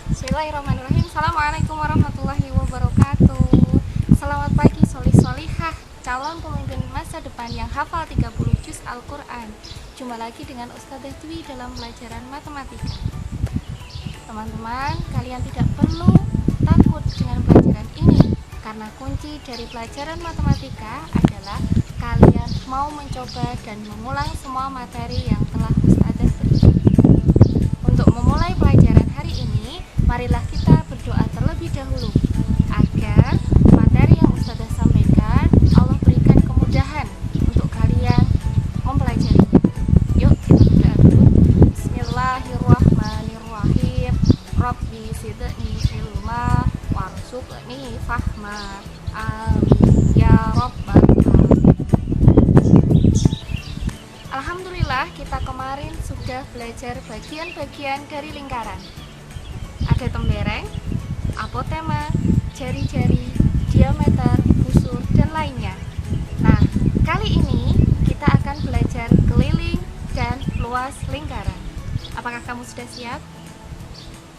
Bismillahirrahmanirrahim. Assalamualaikum warahmatullahi wabarakatuh. Selamat pagi solih-solihah, calon pemimpin masa depan yang hafal 30 juz Al-Quran. Jumpa lagi dengan Ustadzah Dwi dalam pelajaran matematika. Teman-teman, kalian tidak perlu takut dengan pelajaran ini, karena kunci dari pelajaran matematika adalah kalian mau mencoba dan mengulang semua materi yang telah Ustadzah berikan. Untuk memulai pelajaran hari ini, marilah kita berdoa terlebih dahulu agar materi yang Ustadzah sampaikan Allah berikan kemudahan untuk kalian mempelajarinya. Yuk kita berdoa dulu. Bismillahirrahmanirrahim. Rabbi zidni ilma warzuqni fahma. Amin ya rabbal alamin. Alhamdulillah, kita kemarin sudah belajar bagian-bagian dari lingkaran. Ada tembereng, apotema, jari-jari, diameter, busur, dan lainnya. Nah, kali ini kita akan belajar keliling dan luas lingkaran. Apakah kamu sudah siap?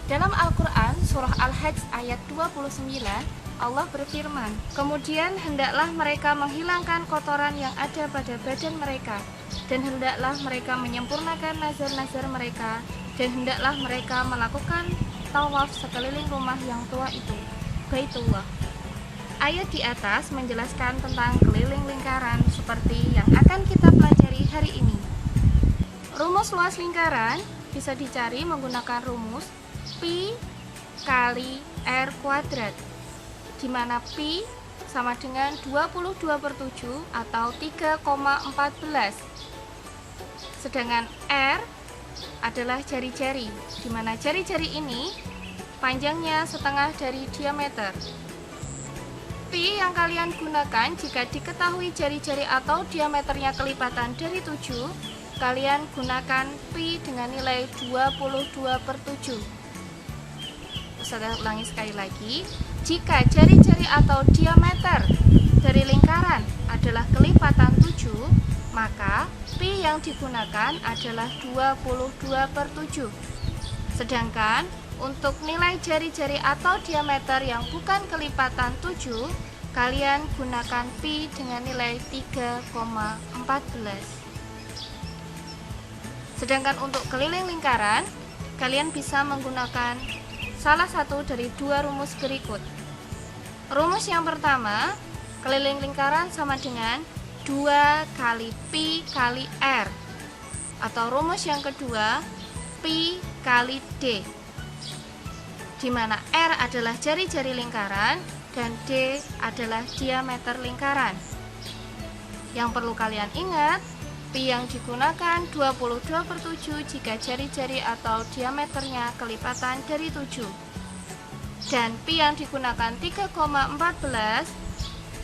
Dalam Al-Quran, surah Al-Hajj ayat 29, Allah berfirman, "Kemudian hendaklah mereka menghilangkan kotoran yang ada pada badan mereka, dan hendaklah mereka menyempurnakan nazar-nazar mereka, dan hendaklah mereka melakukan tawaf sekeliling rumah yang tua itu, Baitullah." Ayat di atas menjelaskan tentang keliling lingkaran seperti yang akan kita pelajari hari ini. Rumus luas lingkaran bisa dicari menggunakan rumus Pi kali R kuadrat, di mana Pi sama dengan 22/7 atau 3,14. Sedangkan R adalah jari-jari, di mana jari-jari ini panjangnya setengah dari diameter. Pi yang kalian gunakan jika diketahui jari-jari atau diameternya kelipatan dari 7, kalian gunakan Pi dengan nilai 22/7. Saya ulangi sekali lagi, jika jari-jari atau diameter dari lingkaran adalah kelipatan 7, maka Pi yang digunakan adalah 22/7. Sedangkan untuk nilai jari-jari atau diameter yang bukan kelipatan 7, kalian gunakan Pi dengan nilai 3,14. Sedangkan untuk keliling lingkaran, kalian bisa menggunakan salah satu dari dua rumus berikut. Rumus yang pertama, keliling lingkaran sama dengan 2 kali Pi kali R. Atau rumus yang kedua, Pi kali D, di mana R adalah jari-jari lingkaran dan D adalah diameter lingkaran. Yang perlu kalian ingat, Pi yang digunakan 22/7 jika jari-jari atau diameternya kelipatan dari 7. Dan Pi yang digunakan 3,14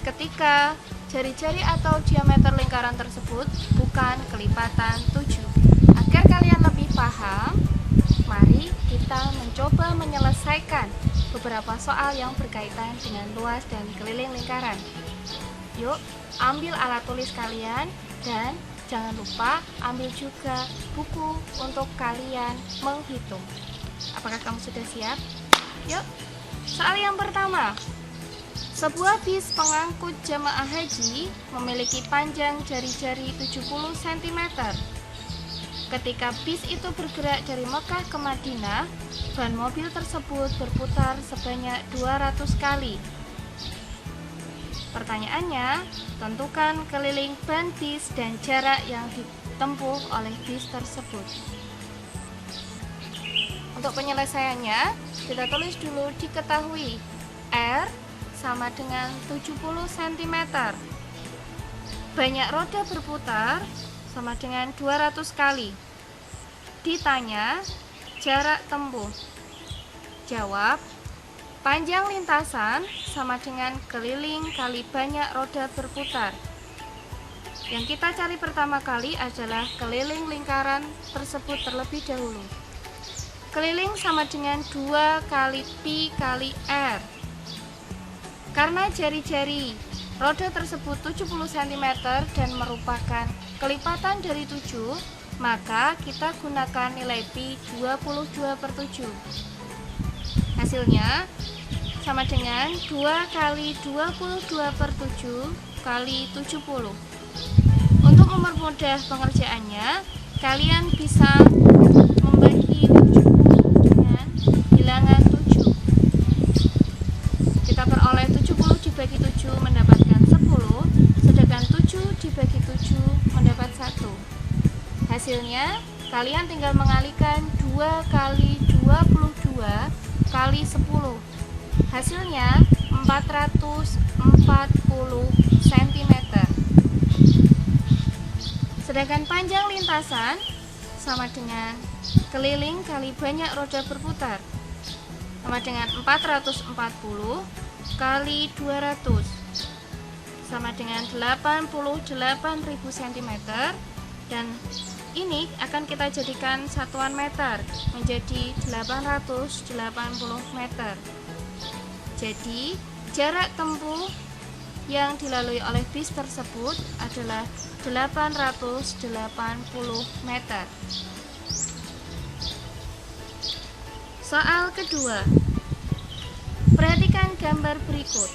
ketika jari-jari atau diameter lingkaran tersebut bukan kelipatan 7. Agar kalian lebih paham, mari kita mencoba menyelesaikan beberapa soal yang berkaitan dengan luas dan keliling lingkaran. Yuk, ambil alat tulis kalian dan jangan lupa ambil juga buku untuk kalian menghitung. Apakah kamu sudah siap? Yuk, soal yang pertama. Sebuah bis pengangkut jamaah haji memiliki panjang jari-jari 70 cm. Ketika bis itu bergerak dari Mekah ke Madinah, ban mobil tersebut berputar sebanyak 200 kali. Pertanyaannya, tentukan keliling ban bis dan jarak yang ditempuh oleh bis tersebut. Untuk penyelesaiannya, kita tulis dulu diketahui R sama dengan 70 cm. Banyak roda berputar sama dengan 200 kali. Ditanya jarak tempuh. Jawab, panjang lintasan sama dengan keliling kali banyak roda berputar. Yang kita cari pertama kali adalah keliling lingkaran tersebut terlebih dahulu. Keliling sama dengan 2 kali Pi kali R. Karena jari-jari roda tersebut 70 cm dan merupakan kelipatan dari 7, maka kita gunakan nilai Pi 22/7. Hasilnya sama dengan 2 kali 22/7 kali 70. Untuk mempermudah pengerjaannya, kalian bisa membagi 70 dengan bilangan 7. Kita peroleh 70 dibagi 7 mendapatkan 10, sedangkan 7 dibagi 7 mendapat 1. Hasilnya, kalian tinggal mengalihkan 2 kali 22 kali 10. Hasilnya 440 cm. Sedangkan panjang lintasan sama dengan keliling kali banyak roda berputar, sama dengan 440 kali 200, sama dengan 88.000 cm. Dan ini akan kita jadikan satuan meter menjadi 880 meter. Jadi, jarak tempuh yang dilalui oleh bis tersebut adalah 880 meter. Soal kedua. Perhatikan gambar berikut.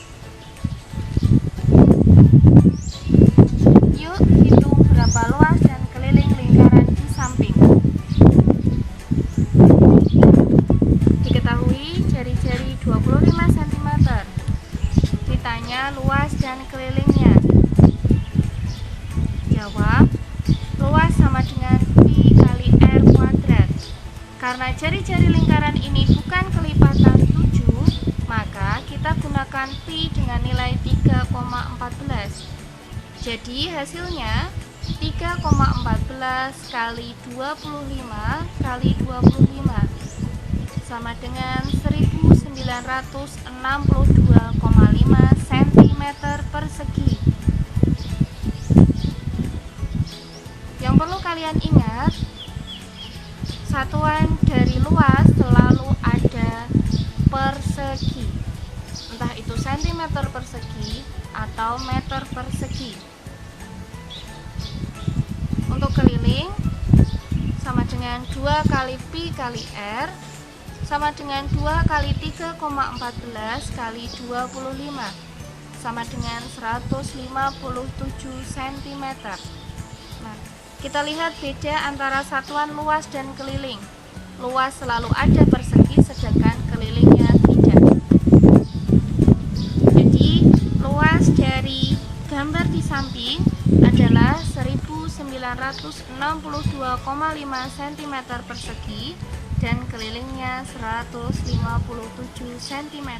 Yuk hitung berapa luas dan keliling lingkaran di samping. Diketahui jari-jari 25 cm. Ditanya luas dan kelilingnya. Jawab, luas sama dengan pi kali r kuadrat. Karena jari-jari lingkaran ini bukan kelipatan 7, maka kita gunakan pi dengan nilai 3,14. Jadi hasilnya 3,14 kali 25 kali 25 sama dengan 1962,5 cm persegi. Yang perlu kalian ingat, satuan dari luas selalu ada persegi, entah itu cm persegi atau meter persegi. Untuk keliling sama dengan 2 kali pi kali r sama dengan 2 kali 3,14 kali 25 sama dengan 157 cm. Nah, kita lihat beda antara satuan luas dan keliling. Luas selalu ada persegi, sedangkan kelilingnya tidak. Jadi, luas dari gambar di samping adalah 1962,5 cm persegi dan kelilingnya 157 cm.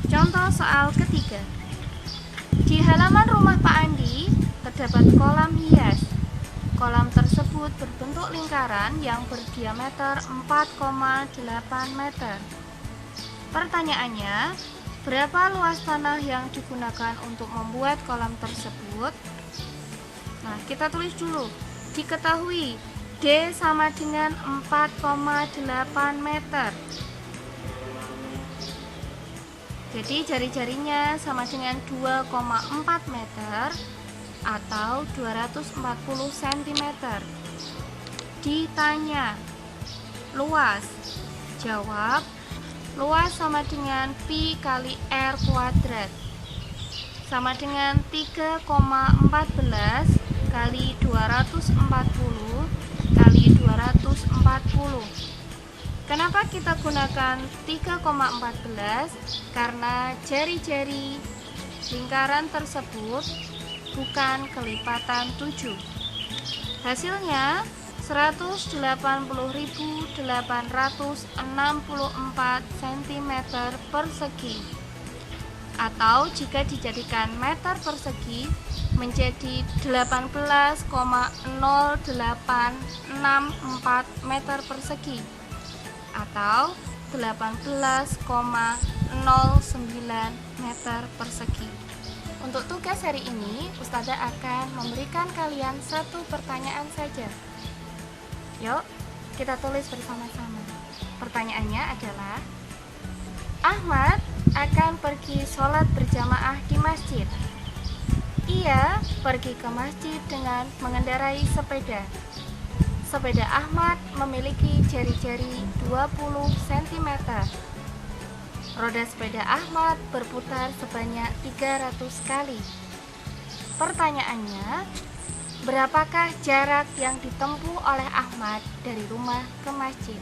Contoh soal ketiga. Di halaman rumah Pak Andi terdapat kolam hias. Kolam tersebut berbentuk lingkaran yang berdiameter 4,8 meter. Pertanyaannya, berapa luas tanah yang digunakan untuk membuat kolam tersebut? Nah, kita tulis dulu. Diketahui D sama dengan 4,8 meter. Jadi jari-jarinya sama dengan 2,4 meter atau 240 cm. Ditanya luas. Jawab, luas sama dengan pi kali r kuadrat sama dengan 3,14 kali 240 kali 240. Kenapa kita gunakan 3,14? Karena jari-jari lingkaran tersebut bukan kelipatan 7. Hasilnya 180.864 cm persegi. Atau jika dijadikan meter persegi menjadi 18,0864 meter persegi atau 18,09 meter persegi. Untuk tugas hari ini, Ustazah akan memberikan kalian satu pertanyaan saja. Yuk, kita tulis bersama-sama. Pertanyaannya adalah, Ahmad akan pergi sholat berjamaah di masjid. Ia pergi ke masjid dengan mengendarai sepeda. Sepeda Ahmad memiliki jari-jari 20 cm. Roda sepeda Ahmad berputar sebanyak 300 kali. Pertanyaannya, berapakah jarak yang ditempuh oleh Ahmad dari rumah ke masjid?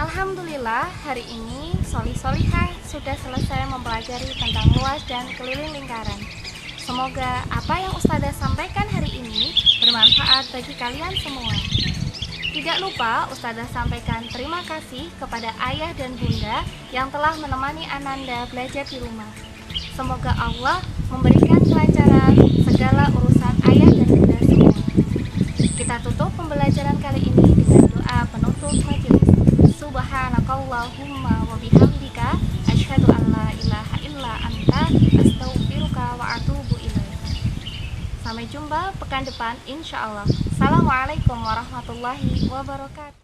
Alhamdulillah, hari ini Solih-Solihah sudah selesai mempelajari tentang luas dan keliling lingkaran. Semoga apa yang Ustazah sampaikan hari ini bermanfaat bagi kalian semua. Tidak lupa Ustazah sampaikan terima kasih kepada ayah dan bunda yang telah menemani Ananda belajar di rumah. Semoga Allah memberikan kelancaran segala urusan ayah dan bunda semua. Kita tutup pembelajaran kali ini dengan doa penutup majelis. Subhanakallahumma wa bihamdika asyhadu an la ilaha illa anta astaghfiruka wa atubu ilaik. Sampai jumpa pekan depan insyaallah. Assalamualaikum warahmatullahi wabarakatuh.